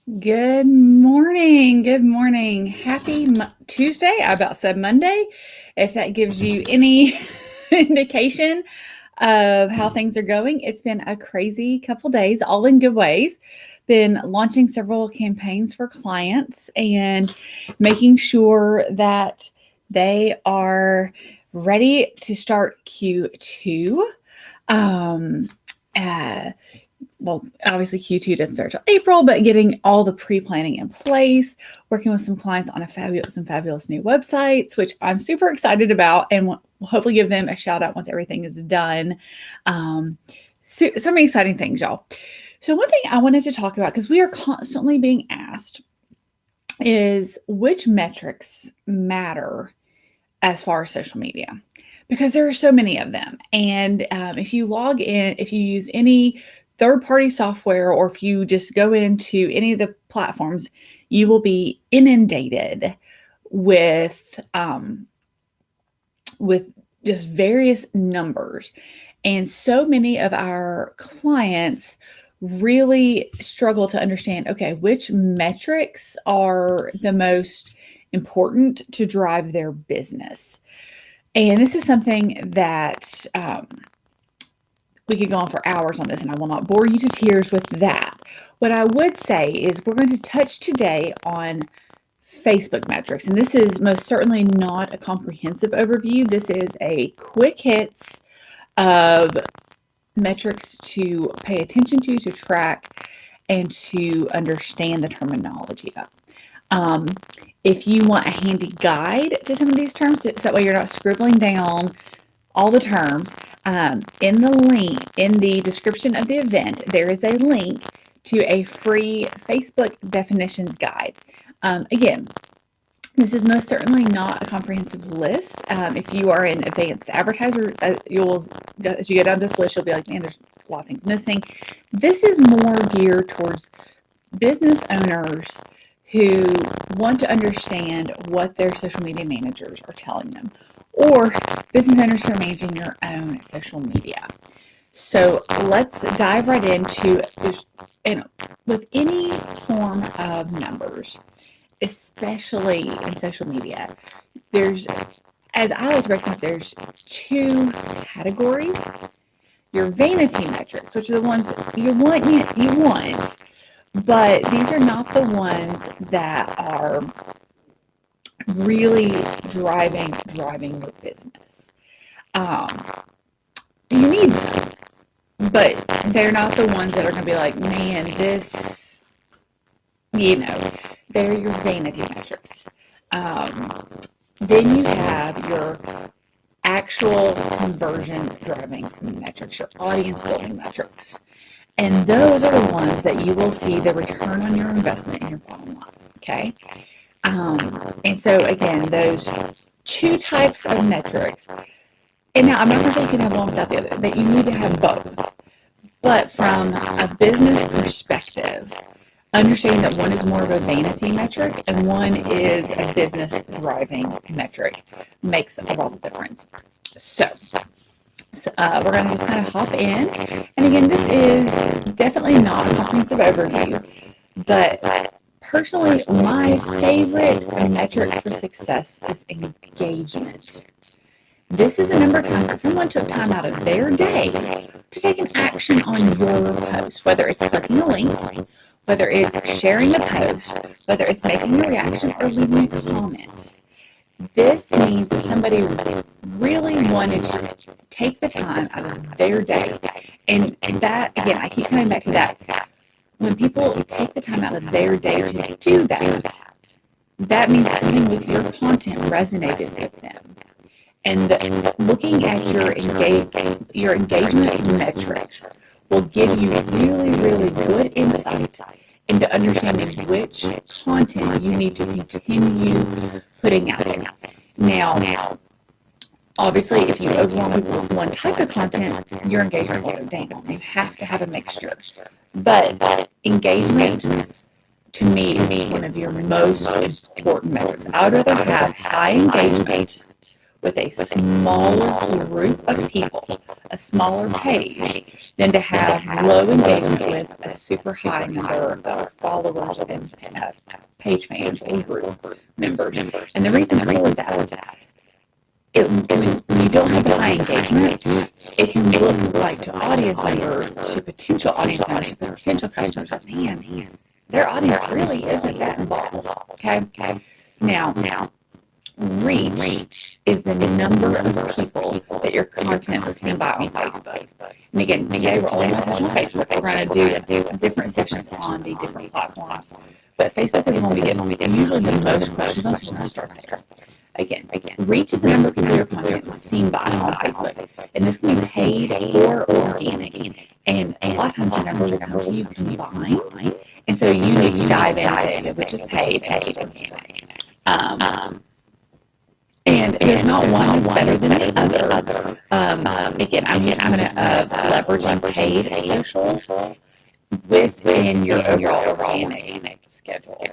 Good morning. Good morning. Happy Tuesday. I about said Monday. If that gives you any indication of how things are going, it's been a crazy couple days, all in good ways. Been launching several campaigns for clients and making sure that they are ready to start Q2. Um, uh, well, obviously Q2 doesn't start till April, but getting all the pre-planning in place, working with some clients on some fabulous new websites, which I'm super excited about, and we'll hopefully give them a shout out once everything is done. So many exciting things, y'all. So one thing I wanted to talk about, because we are constantly being asked, is which metrics matter as far as social media, because there are so many of them. And if you log in, if you use any third-party software, or if you just go into any of the platforms, you will be inundated with just various numbers. And so many of our clients really struggle to understand, okay, which metrics are the most important to drive their business. And this is something that we could go on for hours on this, and I will not bore you to tears with that. What I would say is we're going to touch today on Facebook metrics, and this is most certainly not a comprehensive overview. This is a quick hits of metrics to pay attention to track, and to understand the terminology of. If you want a handy guide to some of these terms, so that way you're not scribbling down all the terms, in the link in the description of the event, there is a link to a free Facebook definitions guide. Again, this is most certainly not a comprehensive list. If you are an advanced advertiser, as you go down this list, you'll be like, man, there's a lot of things missing. This is more geared towards business owners who want to understand what their social media managers are telling them, or business owners who are managing their own social media. So let's dive right into this. And with any form of numbers, especially in social media, there's, as I like to break them, there's two categories. Your vanity metrics, which are the ones you want, but these are not the ones that are really driving your business. You need them, but they're not the ones that are going to be like, man, this, they're your vanity metrics. Then you have your actual conversion driving metrics, your audience building metrics. And those are the ones that you will see the return on your investment in your bottom line. Okay. And so again, those two types of metrics. And now I'm not going to say you can have one without the other, that you need to have both. But from a business perspective, understanding that one is more of a vanity metric and one is a business driving metric makes a lot of difference. So we're going to just kind of hop in. And again, this is definitely not a comprehensive overview, but personally, my favorite metric for success is engagement. This is a number of times that someone took time out of their day to take an action on your post, whether it's clicking a link, whether it's sharing a post, whether it's making a reaction or leaving a comment. This means that somebody really wanted to take the time out of their day. And that, again, I keep coming back to that. When people take the time out of their day to do that, that means something with your content resonated with them. And looking at your engagement metrics will give you really, really good insight into understanding which content you need to continue putting out there. Now, obviously, if you overwhelm people with one type of content, your engagement will go down. You have to have a mixture. But engagement, to me, is one of your most important metrics. I would rather have high engagement with a smaller group of people, a smaller page, than to have low engagement with a super high number of followers and page fans or group members. And the reason for that, when you don't have high engagement, it can look like to audience members, to potential audience members, to potential customers, like, man, their audience really isn't that involved. Okay? Now, reach is the number of people that your content was seen by on Facebook. And again, today we're only going to touch on Facebook. We're going to do different sections on the different platforms. But Facebook is when we get usually the most questions on, so we're going to start there. Again, reach is the number of people your content was seen by on Facebook. And this can be paid or organic. And a lot of times the numbers will come to you combined. And so you need to dive in, which is paid, which is organic. And there's not one is better than the other. Again, I'm going to leverage on paid social within your overall organic schedule.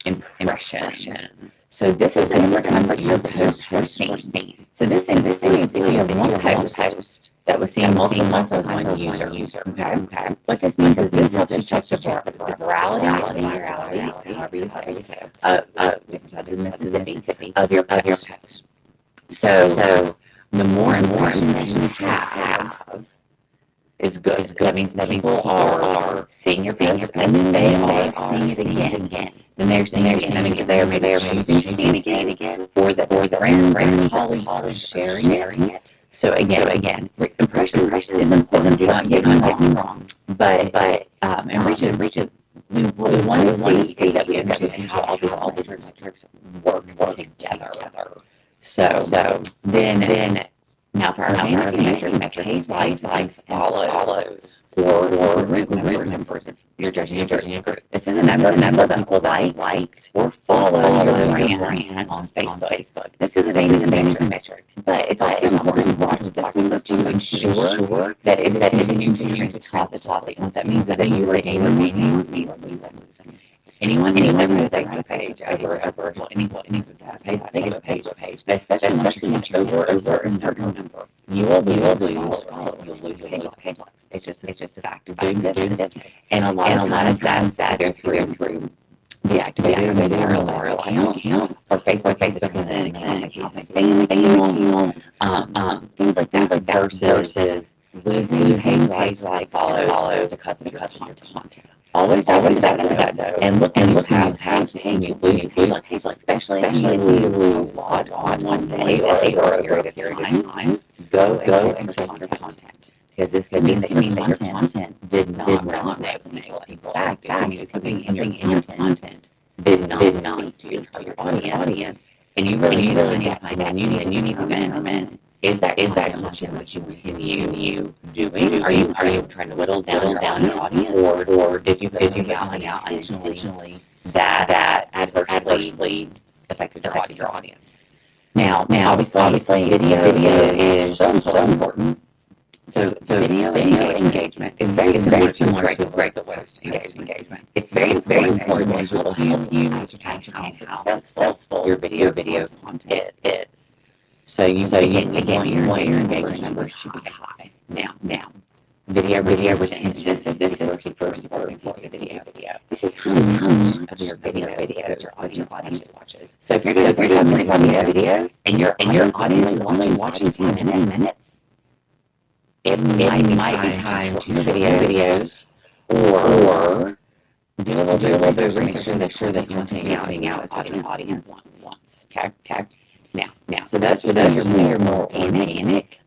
Impressions. So this is the number of times that your posts were seen. So this means if you have one post that was seen multiple times with one user. Okay. What this means is this helps you check the virality, however you say it, different sides of Mississippi, of your post. So the more impressions you have is good. That means people are seeing your post, and then they are seeing it again. Then they're seeing it again. And they're choosing to see it again, or that friends and colleagues are sharing it. So again, impressions is important. Do not get me wrong. But and reach it. We want to see that we understand how all the metrics work together. So then. Now, for our organic metric, page likes, follows, or group members, if you're judging a group. This is a number of people liked or follow your brand on Facebook. This is a organic metric, but it's also important to watch this to ensure that it is continuing to trend positively. What that means is that you are gaining anyone who's a Facebook page over any Facebook page, especially once you over a certain number, you will lose page likes. It's just a fact of doing business. And a lot of that go through deactivated RL accounts, or Facebook isn't an account, things like that versus losing page like follows because of your content. Always that though, and look how when you lose page like, especially if you lose a lot on one day or over a period of time, go and check your content. Because this could mean that your content did not resonate with people. In fact, it could mean something in your content did not speak to your audience, and you really need to find that. You need to determine, is that content that you continue doing? Are you trying to whittle down your audience, or did you put something out intentionally that adversely affected your audience? Now, obviously, video is so important. So video engagement is very similar to great post engagement. It's very important to help you ascertain how successful your video content is. So you want your engagement numbers to be high. Now, video retention. This is super important for the video. This is how much of your videos that your audience watches. So if you're doing videos and your audience is only watching 10 minutes, it might be time to videos, or do a little bit of research to make sure that you're taking out as much audience wants. Okay. Now, so those are more organic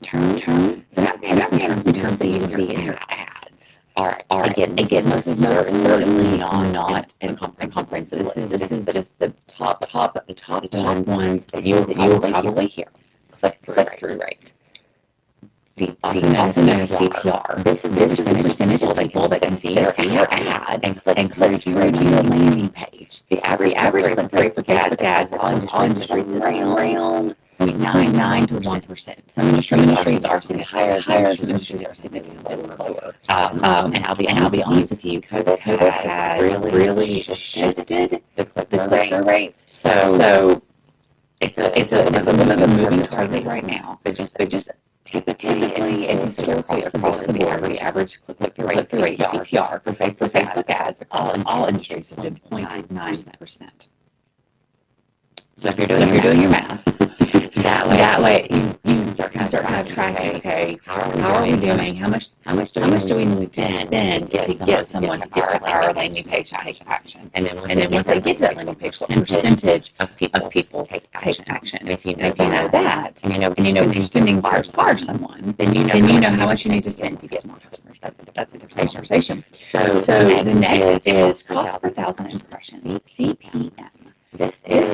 terms. So now terms that you see in your ads. All right. Again, most certainly not comprehensive. This is just the top ones that you will probably hear. Click-through rate. Also known as CTR. This is the percentage of people that can see your ad and click through to your landing page. The average click-through Facebook ads in all industries is around 0.99 to 1%. Some industries are significantly higher, some industries are significantly lower. And I'll be honest with you, COVID has really shifted the click-through rates. So it's a little bit of a moving target right now, but just typically and historically across the board, the average click-through rate CTR for Facebook ads across all industries has been 0.9%. So if you're doing your math, that way you can start kind of tracking, okay, how are we doing? How much do we need to spend to get someone to get to our landing page to take action? And then once they get to that landing page, what percentage of people take action? And if you know that, and you know when you're spending to acquire someone, then you know how much you need to spend to get more customers. That's a conversation. So the next is cost per thousand impressions, CPM. This is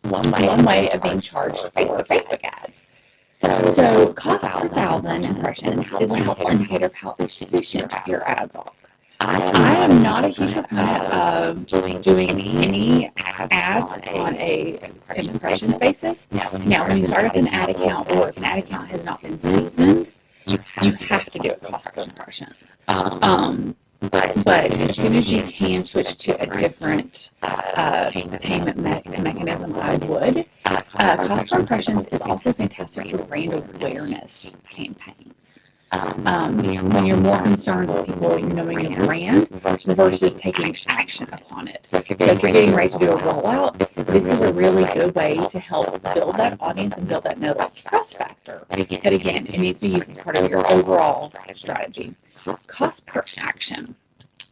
one way of being charged for Facebook ads. So cost per thousand impressions is a helpful indicator of how efficient your ads are. I am not a huge proponent of doing any ads on a impressions basis. Now, when you start up an ad account, or if an ad account has not been seasoned, you have to do it cost per impressions. But as soon as you can switch to a different payment mechanism, I would. Cost per impressions is also fantastic for brand awareness campaigns. When you're more concerned with people knowing your brand versus taking action upon it. So if you're getting ready to do a rollout, this is a really good way to help build that audience and build that know trust factor. But again, it needs to be used as part of your overall strategy. Cost per action.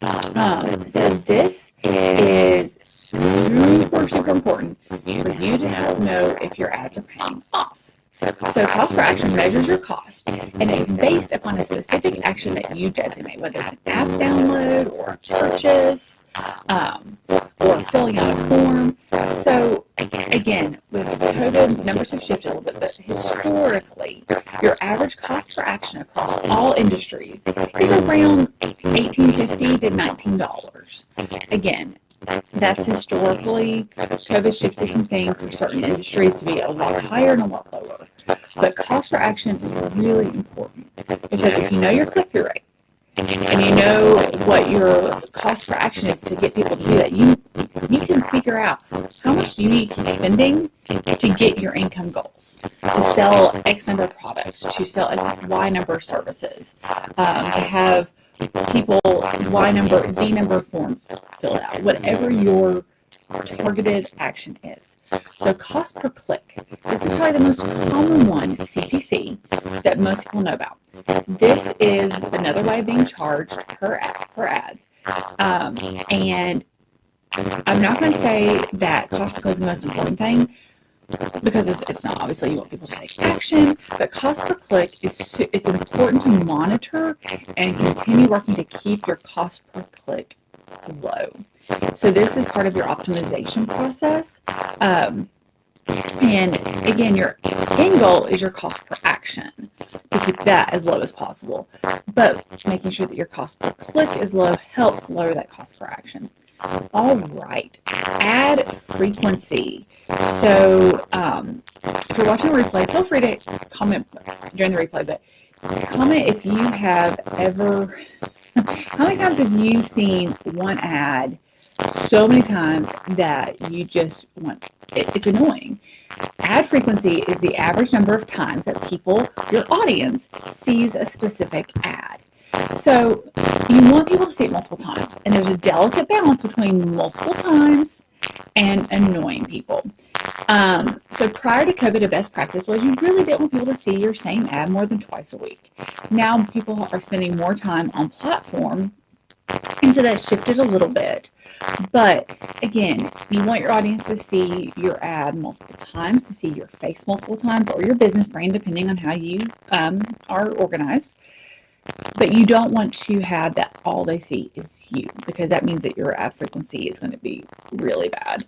So this is super important for you to help know if your ads are paying off. So cost per action measures your cost, and it's based upon a specific action that you designate, whether it's an app download or a purchase, or filling out a form. So again, with COVID, numbers have shifted a little bit, but historically, your average cost per action across all industries is around $18.50 to $19. Again, that's historically, COVID shifted some things for certain industries to be a lot higher and a lot lower. But cost per action is really important, because if you know your click-through rate, and you know what your cost per action is to get people to do that, you can figure out how much you need to keep spending to get your income goals, to sell X number of products, to sell X, Y number of services, to have people Z number of form fill out, whatever your targeted action is. So cost per click, this is probably the most common one, CPC, that most people know about. This is another way of being charged for ads. And I'm not going to say that cost per click is the most important thing, because it's not. Obviously, you want people to take action, but cost per click it's important to monitor and continue working to keep your cost per click low. So this is part of your optimization process. And again, your end goal is your cost per action, to keep that as low as possible. But making sure that your cost per click is low helps lower that cost per action. All right, ad frequency. So if you're watching a replay, feel free to comment during the replay, but comment if you have ever, how many times have you seen one ad so many times that you just want, it's annoying. Ad frequency is the average number of times that people, your audience, sees a specific ad. So you want people to see it multiple times, and there's a delicate balance between multiple times and annoying people. So prior to COVID, a best practice was you really didn't want people to see your same ad more than twice a week. Now people are spending more time on platform, and so that shifted a little bit. But again, you want your audience to see your ad multiple times, to see your face multiple times, or your business brand, depending on how you are organized. But you don't want to have that all they see is you, because that means that your ad frequency is going to be really bad.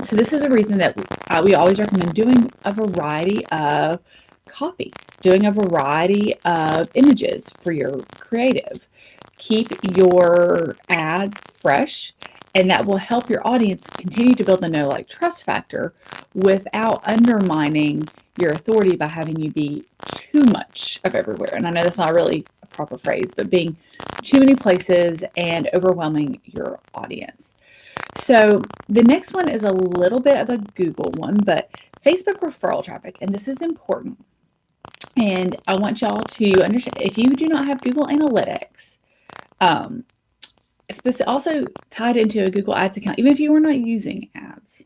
So this is a reason that we always recommend doing a variety of copy, doing a variety of images for your creative. Keep your ads fresh, and that will help your audience continue to build the know, like, trust factor without undermining your authority by having you be too much of everywhere. And I know that's not really a proper phrase, but being too many places and overwhelming your audience. So the next one is a little bit of a Google one, but Facebook referral traffic, and this is important. And I want y'all to understand, if you do not have Google Analytics, also tied into a Google Ads account, even if you are not using ads,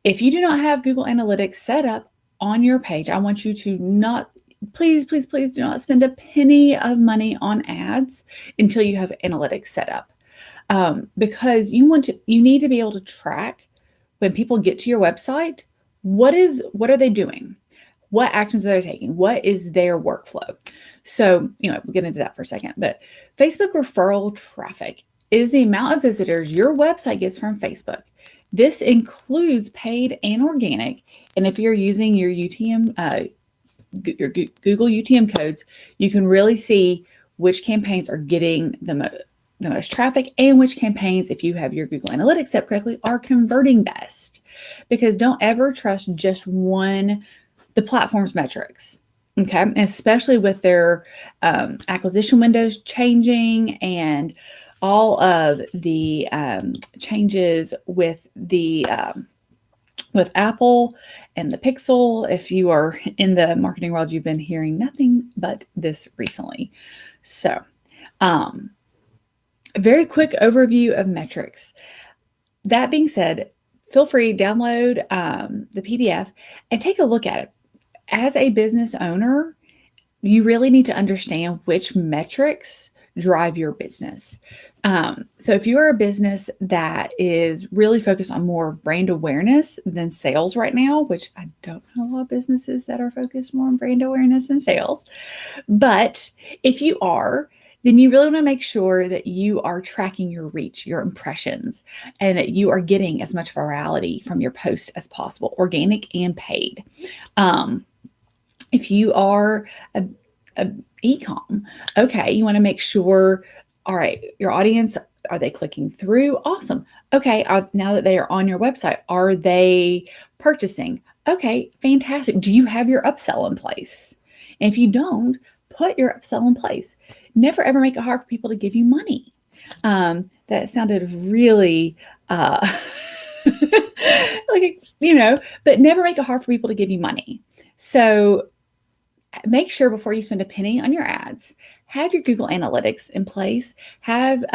if you do not have Google Analytics set up on your page, I want you to not, please do not spend a penny of money on ads until you have analytics set up. Because you need to be able to track when people get to your website, what are they doing? What actions are they taking? What is their workflow? So, we'll get into that for a second, but Facebook referral traffic is the amount of visitors your website gets from Facebook. This includes paid and organic. And if you're using your UTM, your Google UTM codes, you can really see which campaigns are getting the most traffic and which campaigns, if you have your Google Analytics set correctly, are converting best. Because don't ever trust just the platform's metrics. Okay, and especially with their acquisition windows changing and all of the changes with the with Apple and the Pixel. If you are in the marketing world, you've been hearing nothing but this recently. So, a very quick overview of metrics. That being said, feel free to download the PDF and take a look at it. As a business owner, you really need to understand which metrics drive your business. So if you're a business that is really focused on more brand awareness than sales right now, which I don't know a lot of businesses that are focused more on brand awareness than sales, but if you are, then you really want to make sure that you are tracking your reach, your impressions, and that you are getting as much virality from your posts as possible, organic and paid. If you are a e-com, okay, you want to make sure, all right, your audience, are they clicking through? Awesome. Okay, now that they are on your website, are they purchasing? Okay, fantastic. Do you have your upsell in place? And if you don't, put your upsell in place. Never ever make it hard for people to give you money. That sounded really but never make it hard for people to give you money. So make sure before you spend a penny on your ads, have your Google Analytics in place, have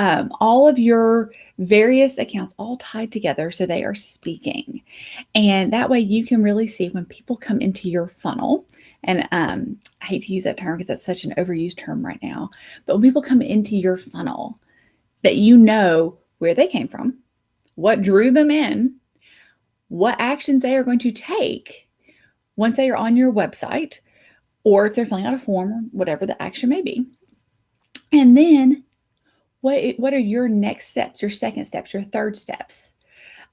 all of your various accounts all tied together so they are speaking. And that way you can really see when people come into your funnel. And I hate to use that term because that's such an overused term right now. But when people come into your funnel, that you know where they came from, what drew them in, what actions they are going to take once they are on your website, or if they're filling out a form, or whatever the action may be. And then what are your next steps, your second steps, your third steps?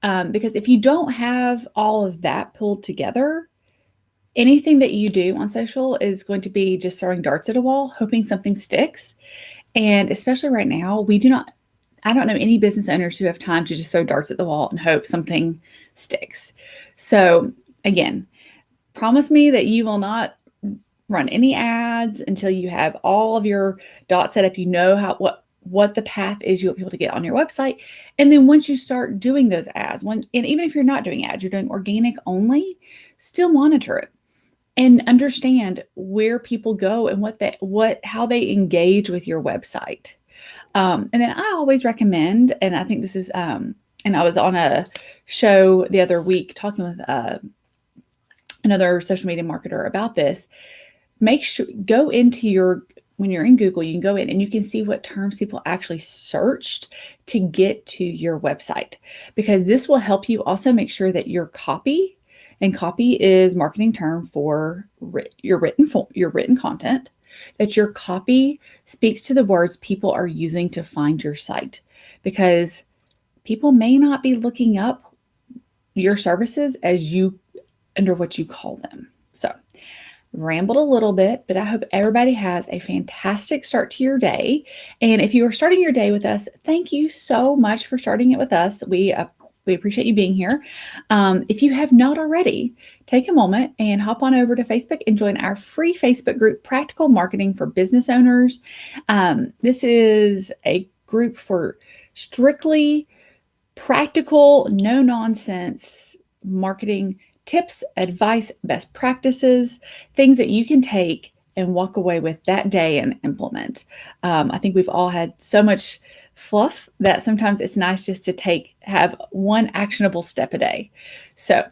Because if you don't have all of that pulled together, anything that you do on social is going to be just throwing darts at a wall, hoping something sticks. And especially right now, I don't know any business owners who have time to just throw darts at the wall and hope something sticks. So again, promise me that you will not run any ads until you have all of your dots set up. You know what the path is you want people to get on your website. And then once you start doing those ads, and even if you're not doing ads, you're doing organic only, still monitor it and understand where people go and how they engage with your website. And then I always recommend, and I think this is, and I was on a show the other week talking with another social media marketer about this. Make sure, when you're in Google, you can go in and you can see what terms people actually searched to get to your website, because this will help you also make sure that your copy, and copy is marketing term for your written content, that your copy speaks to the words people are using to find your site, because people may not be looking up your services under what you call them. So rambled a little bit, but I hope everybody has a fantastic start to your day. And if you are starting your day with us, thank you so much for starting it with us. We appreciate you being here. If you have not already, take a moment and hop on over to Facebook and join our free Facebook group, Practical Marketing for Business Owners. This is a group for strictly practical, no nonsense marketing tips, advice, best practices, things that you can take and walk away with that day and implement. I think we've all had so much fluff that sometimes it's nice just to have one actionable step a day. So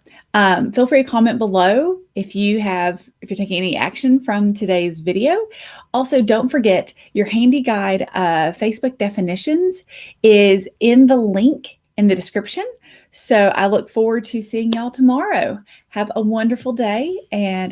feel free to comment below if you're taking any action from today's video. Also, don't forget your handy guide Facebook definitions is in the link in the description. So I look forward to seeing y'all tomorrow. Have a wonderful day, and